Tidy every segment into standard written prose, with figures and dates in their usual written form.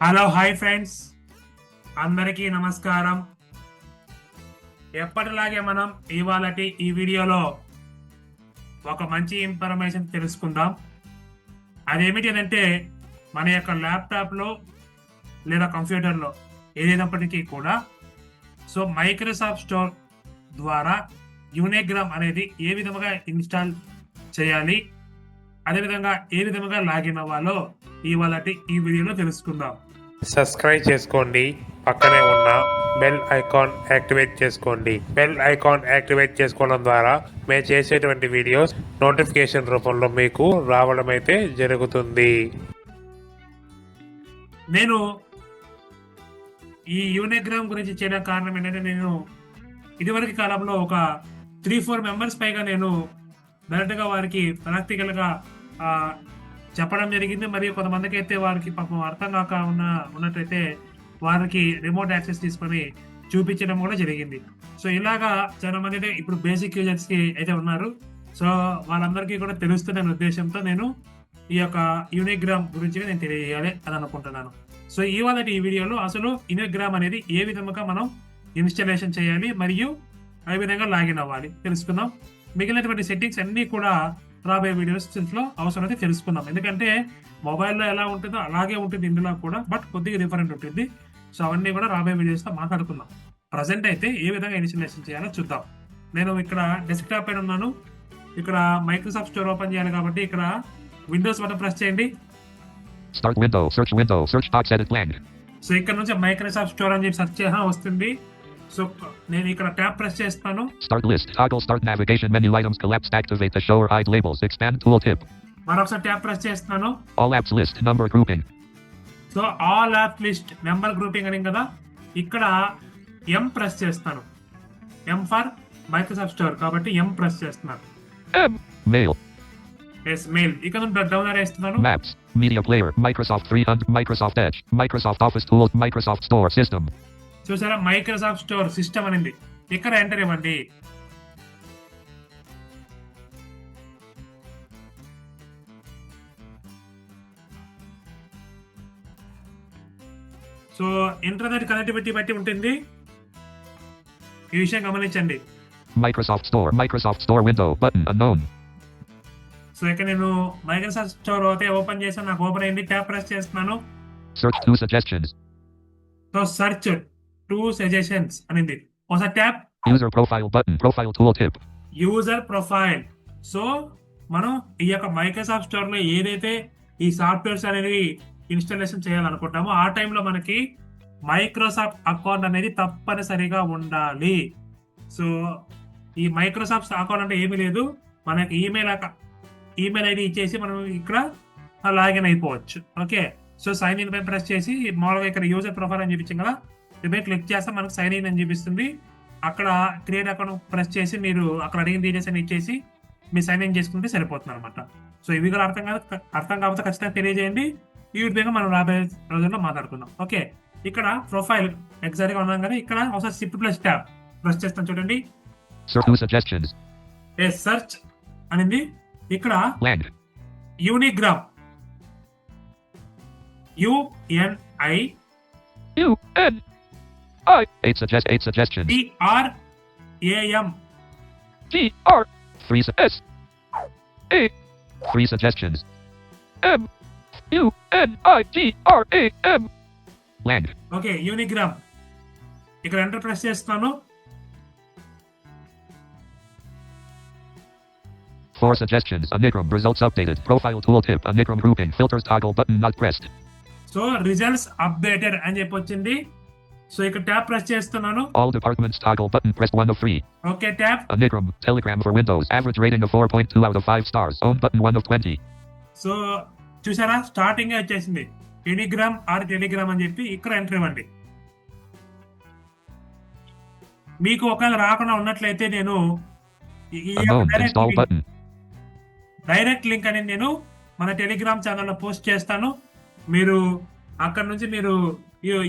Hello hi friends, అందరికీ నమస్కారం. ఎప్పటిలాగే మనం ఇవాళటి ఈ వీడియోలో ఒక మంచి ఇన్ఫర్మేషన్ తెలుసుకుందాం. అదేమిటి అంటే మన యొక్క ల్యాప్టాప్లో లేదా కంప్యూటర్లో ఏదైనప్పటికీ కూడా మైక్రోసాఫ్ట్ స్టోర్ ద్వారా యూనిగ్రామ్ అనేది ఏ విధముగా ఇన్స్టాల్ చేయాలి, అదేవిధంగా ఏ విధముగా లాగిన్ అవ్వాలో ఇవాళటి ఈ వీడియోలో తెలుసుకుందాం. సబ్స్క్రైబ్ చేసుకోండి, పక్కనే ఉన్న బెల్ ఐకాన్ యాక్టివేట్ చేసుకోండి. బెల్ ఐకాన్ యాక్టివేట్ చేసుకోవడం ద్వారా మేము చేసేటువంటి వీడియోస్ నోటిఫికేషన్ రూపంలో మీకు రావడం అయితే జరుగుతుంది. నేను ఈ యూనిగ్రామ్ గురించి చేయడం కారణం ఏంటంటే, నేను ఇదివరకు కాలంలో ఒక 3-4 మెంబర్స్ పైగా నేను డైరెక్ట్గా వారికి ప్రాక్టికల్గా చెప్పడం జరిగింది. మరియు కొంతమందికి అయితే వారికి పాపం అర్థం కాక ఉన్నట్టయితే వారికి రిమోట్ యాక్సెస్ తీసుకొని చూపించడం కూడా జరిగింది. ఇలాగా చాలా మంది అయితే ఇప్పుడు బేసిక్ యూజర్స్ కి అయితే ఉన్నారు. వాళ్ళందరికీ కూడా తెలుస్తున్న ఉద్దేశంతో నేను ఈ యొక్క యూనిగ్రామ్ గురించి నేను తెలియజేయాలి అని అనుకుంటున్నాను. ఇవాళ ఈ వీడియోలో అసలు యూనిగ్రామ్ అనేది ఏ విధంగా మనం ఇన్స్టాలేషన్ చేయాలి మరియు ఏ విధంగా లాగిన్ అవ్వాలి తెలుసుకుందాం. మిగిలినటువంటి సెట్టింగ్స్ అన్ని కూడా రాబోయే వీడియోస్ లో అవసరమైతే తెలుసుకుందాం. ఎందుకంటే మొబైల్లో ఎలా ఉంటుందో అలాగే ఉంటుంది ఇందులో కూడా, బట్ కొద్దిగా డిఫరెంట్ ఉంటుంది. అవన్నీ కూడా రాబోయే వీడియోస్ లో మాట్లాడుకుందాం. ప్రజెంట్ అయితే ఏ విధంగా ఇన్స్టాలేషన్ చేయాలో చూద్దాం. నేను ఇక్కడ డెస్క్టాప్ పైన ఉన్నాను. ఇక్కడ మైక్రోసాఫ్ట్ స్టోర్ ఓపెన్ చేయాలి కాబట్టి ఇక్కడ విండోస్ బటన్ ప్రెస్ చేయండి. Start window, search box edit blank. ఇక్కడ నుంచి మైక్రోసాఫ్ట్ స్టోర్ అని చెప్పి సెర్చ్ చేసా వస్తుంది. నేను ఇక్కడ ట్యాబ్ ప్రెస్ చేస్తాను. Start list, toggle start navigation menu items collapsed, activate the show or hide labels, expand tooltip. మరొకసారి ట్యాబ్ ప్రెస్ చేస్తాను. All apps list, number grouping. All app list number grouping అని కదా, ఇక్కడ ఎం ప్రెస్ చేస్తాను. M for Microsoft store కాబట్టి ఎం press చేస్తున్నాను. Mail. Mail ఇక్కడ down వేస్తున్నాను. Maps, media player, Microsoft 300, Microsoft Edge, Microsoft Office Tools, Microsoft Store System. చూసారా, Microsoft store system అనేది ఇక్కడ ఎంటర్ ఇవ్వండి. ఇంటర్నెట్ కనెక్టివిటీ బట్టి ఉంటుంది, ఈ విషయం గమనించండి. Microsoft Store window button unknown. ఇక్కడ నేను మైక్రోసాఫ్ట్ స్టోర్ అయితే ఓపెన్ చేసాను, నాకు ఓపెన్ అయింది. ట్యాబ్ ప్రెస్ చేస్తున్నాను. Search 2 suggestions. సెర్చ్ 2 సజెషన్స్ అనింది. ఒకసారి tab User profile button, profile tooltip. User profile. మనం ఈ యొక్క మైక్రోసాఫ్ట్ స్టోర్ లో ఏదైతే ఈ సాఫ్ట్వేర్స్ అనేవి ఇన్స్టాలేషన్ చేయాలనుకుంటామో ఆ టైంలో మనకి మైక్రోసాఫ్ట్ అకౌంట్ అనేది తప్పనిసరిగా ఉండాలి. ఈ మైక్రోసాఫ్ట్ అకౌంట్ అంటే ఏమీ లేదు, మనకి ఈమెయిల్ ఐడి ఇచ్చేసి మనం ఇక్కడ లాగిన్ అయిపోవచ్చు. ఓకే, సైన్ ఇన్ పై ప్రెస్ చేసి మామూలుగా ఇక్కడ యూజర్ ప్రొఫైల్ అని చూపించాం కదా, దీనిపై క్లిక్ చేస్తే మనకు సైన్ ఇన్ అని చూపిస్తుంది. అక్కడ క్రియేట్ అకౌంట్ ప్రెస్ చేసి మీరు అక్కడ అడిగిన డీటెయిల్స్ అని ఇచ్చేసి మీరు సైన్ ఇన్ చేసుకుంటే సరిపోతుంది అనమాట. ఇవి కూడా అర్థం కాకపోతే ఖచ్చితంగా తెలియజేయండి. ఈ విధంగా మనం రాబోయే రోజుల్లో మాట్లాడుకుందాం. ఓకే, ఇక్కడ ప్రొఫైల్ ఎగ్జాక్ట్ గా ఉన్నాం కదా, ఇక్కడ ఒకసారి షిఫ్ట్ ప్లస్ ట్యాబ్ ప్రెస్ చేస్తాం చూడండి. సెర్చ్ అనేది ఇక్కడ యూనిగ్రామ్ UNI 8 suggestions. TRAM 3 S A 3 suggestions. MUNIGRAM blank. Okay, యూనిగ్రామ్ ఇక్కడ ఎంటర్ ప్రెస్ చేస్తాను. 4 suggestions. Unigram results updated. Profile tooltip. Unigram grouping. Filters toggle button not pressed. Results updated అని చెప్పి వచ్చింది. ఇక్కడ ట్యాబ్ ప్రెస్ చేస్తున్నాను. All departments toggle button pressed 1 of 3. Okay, tab Unigram Telegram for Windows. Average rating of 4.2 out of 5 stars. Own button 1 of 20. చూసారా, starting వచ్చేసింది యూనిగ్రామ్ are Telegram అని చెప్పి ఇక్కడ ఎంటర్ ఇవ్వండి. మీకు ఒకవేళ రాకుండా ఉన్నట్లయితే నేను డైరెక్ట్ లింక్ అనేది నేను మన టెలిగ్రామ్ ఛానల్లో పోస్ట్ చేస్తాను. మీరు అక్కడ నుంచి మీరు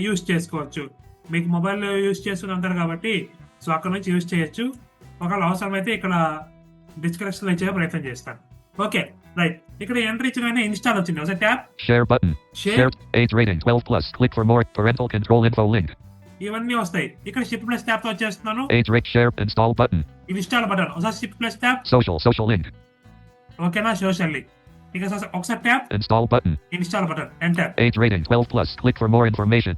యూజ్ చేసుకోవచ్చు. మీకు మొబైల్లో యూజ్ చేస్తుంటారు కాబట్టి అక్కడ నుంచి యూజ్ చేయొచ్చు. ఒకవేళ అవసరమైతే ఇక్కడ డిస్క్రిప్షన్లో ఇచ్చే ప్రయత్నం చేస్తాను. ఓకే. రైట్. ఇక్కడ ఎంటర్ ఇచ్చిన ఇన్‌స్టాల్ వచ్చింది. ఒకసారి tap Share button. Share Shared. Age rating 12 plus. Click for more. Parental control info link. ఇవన్నీ వస్తాయి. ఇక్కడ షిఫ్ట్ ప్లస్ ట్యాప్ తో వచ్చేస్తున్నాను. Age rate share. Install button. Install button. ఒకసారి shift plus tap. Social link. ఓకేనా? Socially. ఇక ఒకసారి tap. Install button. Install button. Enter. Age rating 12 plus. Click for more information.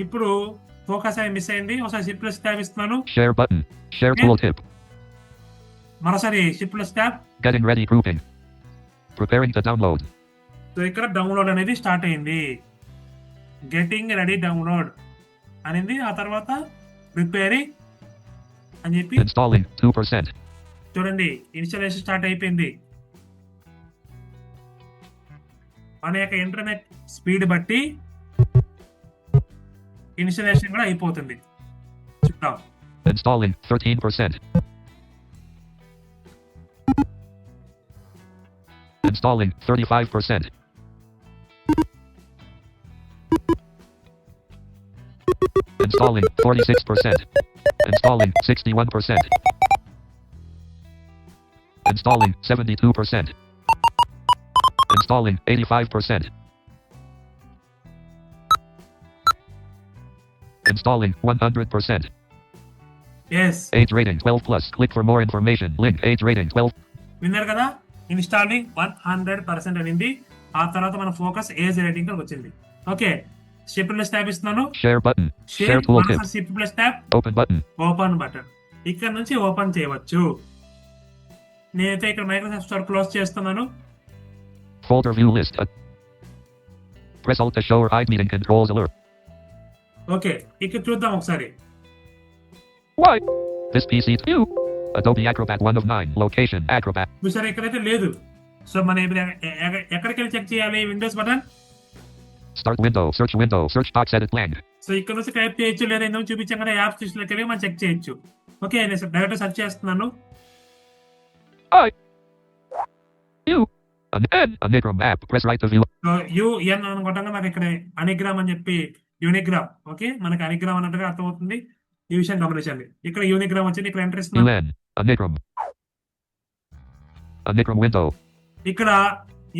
ఇప్పుడు ఫోకస్ అయి మిస్ అయింది. ఒకసారి షిఫ్ట్ ప్లస్ ట్యాప్ ఇస్తున్నాను. Share button. Share Okay. tooltip. మరోసారి shift plus tap. Getting ready grouping. Preparing to download. So ఇక్కడ download అనేది start అయింది. Getting ready download అనింది. ఆ తర్వాత ప్రిపేరింగ్ అని చెప్పి Installing 2%. చూడండి ఇన్స్టాలేషన్ స్టార్ట్ అయిపోయింది. మన యొక్క ఇంటర్నెట్ స్పీడ్ బట్టి ఇన్స్టాలేషన్ కూడా అయిపోతుంది. చూద్దాం. Installing 13%. Installing 35%. Installing 46%. Installing 61%. Installing 72%. Installing 85%. Installing 100%. ఎస్ Age rating 12 plus. Click for more information. Link age rating 12. విన్నారు కదా, ఇన్స్టాలింగ్ 100% అనింది. ఆ తర్వాత మన ఫోకస్ ఏజ్ రేటింగ్ వచ్చింది. ఓకే, షిఫ్ట్ ప్లస్ ట్యాప్ ఇస్తున్నాను. Share button. Share share tooltip. Shift plus tap. Open button. Open button. ఇక్కడ నుంచి ఓపెన్ చేయవచ్చు. నేనైతే ఇక్కడ మైక్రోసాఫ్ట్ స్టోర్ క్లోజ్ చేస్తున్నాను. Folder view list. Press Alt to show or hide meeting controls alert. Okay, ఇక్కడ చూద్దాం ఒకసారి. Why? This PC view. Adobe Acrobat 1 of 9. Location Acrobat. చూసారా ఇక్కడైతే లేదు. సో మనం ఇప్పుడు ఎక్కడికి వెళ్ళి చెక్ చేయాలి? Windows button. Start window. Search window. Search box edit blank. So ఇక్కడ నుంచి టైప్ చేయొచ్చు, లేదా ఎందుకు చూపించాం కదా యాప్స్ లిస్ట్లోకి వెళ్ళి మనం చెక్ చేయొచ్చు. ఓకే, నేను డైరెక్ట్ సెర్చ్ చేస్తున్నాను. I. U. An N. Anigram app. Press right to view. So యుఎన్ అనుకుంటాగా నాకు ఇక్కడ అనిగ్రామ్ అని చెప్పి యూనిగ్రామ్. ఓకే, మనకి అనిగ్రామ్ అన్నట్టుగా అర్థమవుతుంది. ఈ విషయం గమనించండి. ఇక్కడ యూనిగ్రామ్ వచ్చింది. ఇక్కడ ఎంటర్ ఇస్తున్నాను. UN. Anigram. Anigram window. ఇక్కడ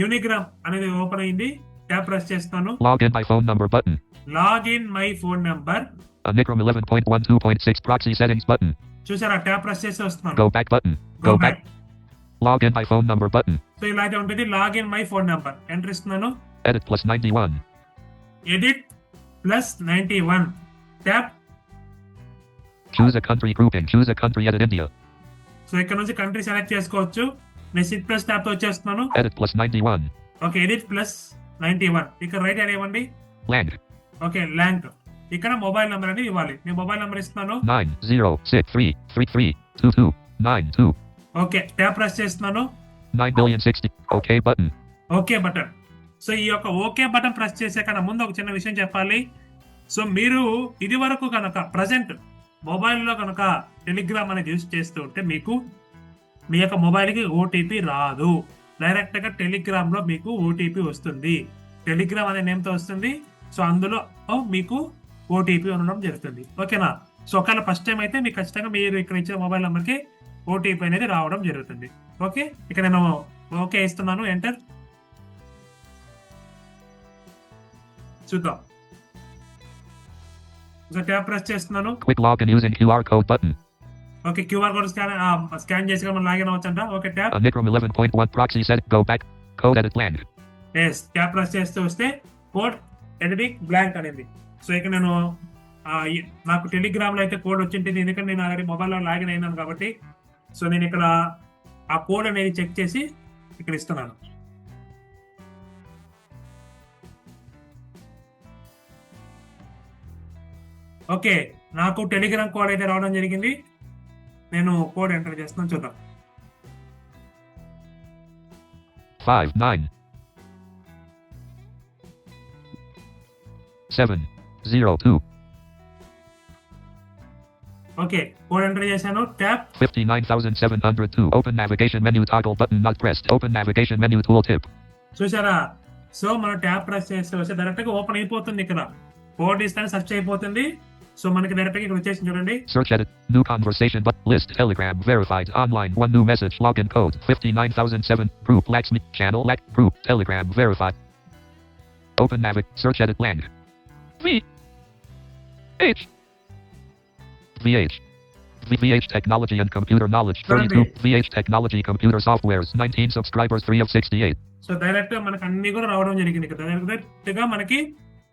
యూనిగ్రామ్ అనేది ఓపెన్ అయింది. ట్యాప్ ప్రెస్ చేస్తాను. Log in by phone number button. Login my phone number. Anigram 11.12.6 proxy settings button. చూసారా, ట్యాప్ ప్రెస్ చేసి వస్తున్నాను. Go back button. Go back. Log in by phone number button. So ఇలా అయితే ఉంటుంది. Login my phone number enter ఇస్తున్నాను. Edit plus 91. Edit plus 91 tap. Choose a country grouping. Choose a country. Edit India. So ఇక్కడ నుంచి country select చేసుకోవచ్చు. నేను shift plus tap తో వచ్చేస్తున్నాను. Edit plus 91. Okay, edit plus 91. ఇక్కడ రైట్ హ్యాండ్ ఇవ్వండి. Lang. Okay, ల్యాంక్. ఇక్కడ మొబైల్ నెంబర్ అనేది ఇవ్వాలి. నేను మొబైల్ నెంబర్ ఇస్తున్నాను. 90633332292. ఓకే, ట్యాప్ ప్రెస్ చేస్తున్నాను. 9,060,000. OK button. Okay button. So ఈ యొక్క ఓకే బటన్ ప్రెస్ చేసే కన్నా ముందు ఒక చిన్న విషయం చెప్పాలి. సో మీరు ఇది వరకు కనుక ప్రజెంట్ మొబైల్లో కనుక టెలిగ్రామ్ అనేది యూజ్ చేస్తూ ఉంటే మీకు మీ యొక్క మొబైల్కి ఓటీపీ రాదు. డైరెక్ట్గా టెలిగ్రామ్లో మీకు ఓటీపీ వస్తుంది. టెలిగ్రామ్ అనే నేమ్తో వస్తుంది. సో అందులో మీకు ఓటీపీ ఉండడం జరుగుతుంది. ఓకేనా? సో ఒకవేళ ఫస్ట్ టైం అయితే మీకు ఖచ్చితంగా మీరు ఇక్కడ ఇచ్చిన మొబైల్ నెంబర్కి ఓటీపీ అనేది రావడం జరుగుతుంది. ఓకే, ఇక్కడ నేను ఓకే ఇస్తున్నాను. ఎంటర్. చూద్దాం. ట్యాప్ ప్రెస్ చేస్తున్నాను. Quick login using QR code button. Okay, QR code scan చేసి మనం లాగిన్ అవ్వచ్చంట. Okay, tap. Anigram 11.1 proxy set. Go back. Code edit blank. Yes, tap press చేస్తూ వస్తే కోడ్ ఎడిటింగ్ బ్లాంక్ అనేది. So ఇక్కడ నేను నాకు టెలిగ్రామ్ లో అయితే కోడ్ వచ్చింటుంది. ఎందుకంటే నేను ఆల్రెడీ మొబైల్లో లాగిన్ అయినాను కాబట్టి. సో నేను ఇక్కడ ఆ కోడ్ అనేది చెక్ చేసి ఇక్కడ ఇస్తున్నాను. ఓకే, నాకు టెలిగ్రామ్ కోడ్ అయితే రావడం జరిగింది. నేను కోడ్ ఎంటర్ చేస్తున్నాను. చూద్దాం. 59702. ఓకే, కోడ్ ఎంటర్ చేశాను. Tap. 59,702. Open navigation menu toggle button not pressed. Open navigation menu tooltip. చూసారా? సో మనం ట్యాప్ ప్రెస్ చేస్తే వస్తే డైరెక్ట్ గా ఓపెన్ అయిపోతుంది. ఇక్కడ కోడ్ ఇస్తాను సెర్చ్ అయిపోతుంది. సో మనకి డైరెక్ట్ గా ఇక్కడ వచ్చేసి చూడండి. Search edit. New conversation but list Telegram verified online. One new message. Login code 59007. Group Laxmi. Channel Lack. Group Telegram verified. Open Navic. Search edit lang. VH. VH Technology and Computer Knowledge 32. VH Technology Computer Softwares 19 subscribers 3 of 68. So direct గా మనకి అన్ని కూడా రావడం జరిగింది. ఇక్కడ direct గా మనకి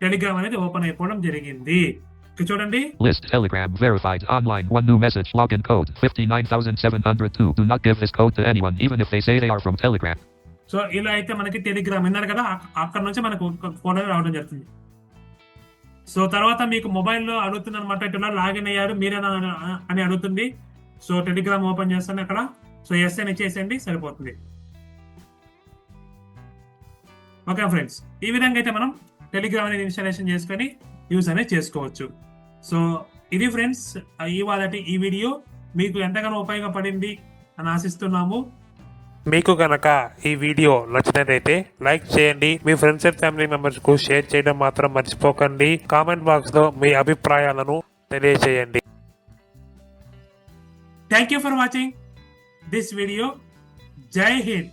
Telegram అనేది ఓపెన్ అయిపోవడం జరిగింది. ఇక్కడ చూడండి. List Telegram verified online. One new message. Login code 59702. Do not give this code to anyone, even if they say they are from Telegram. So ఇలా అయితే మనకి టెలిగ్రామ్ విన్నారు కదా, అక్కడ నుంచి మనకు ఫోన్ అనేది రావడం జరుగుతుంది. సో తర్వాత మీకు మొబైల్లో అడుగుతుంది అనమాట, ఇట్లా లాగిన్ అయ్యారు మీరేనా అని అడుగుతుంది. సో టెలిగ్రామ్ ఓపెన్ చేస్తాను అక్కడ. సో ఎస్ అని ఇచ్చేసేయండి, సరిపోతుంది. ఓకే ఫ్రెండ్స్, ఈ విధంగా అయితే మనం టెలిగ్రామ్ అనేది ఇన్స్టాలేషన్ చేసుకొని యూస్ అనేది చేసుకోవచ్చు. సో ఇది ఫ్రెండ్స్ ఇవాళటి ఈ వీడియో మీకు ఎంతగానో ఉపయోగపడింది అని ఆశిస్తున్నాము. మీకు గనక ఈ వీడియో నచ్చినట్లయితే లైక్ చేయండి, మీ ఫ్రెండ్స్ అండ్ ఫ్యామిలీ మెంబర్స్ కు షేర్ చేయడం మాత్రం మర్చిపోకండి. కామెంట్ బాక్స్ లో మీ అభిప్రాయాలను తెలియజేయండి. Thank you for watching this video. జై హింద్.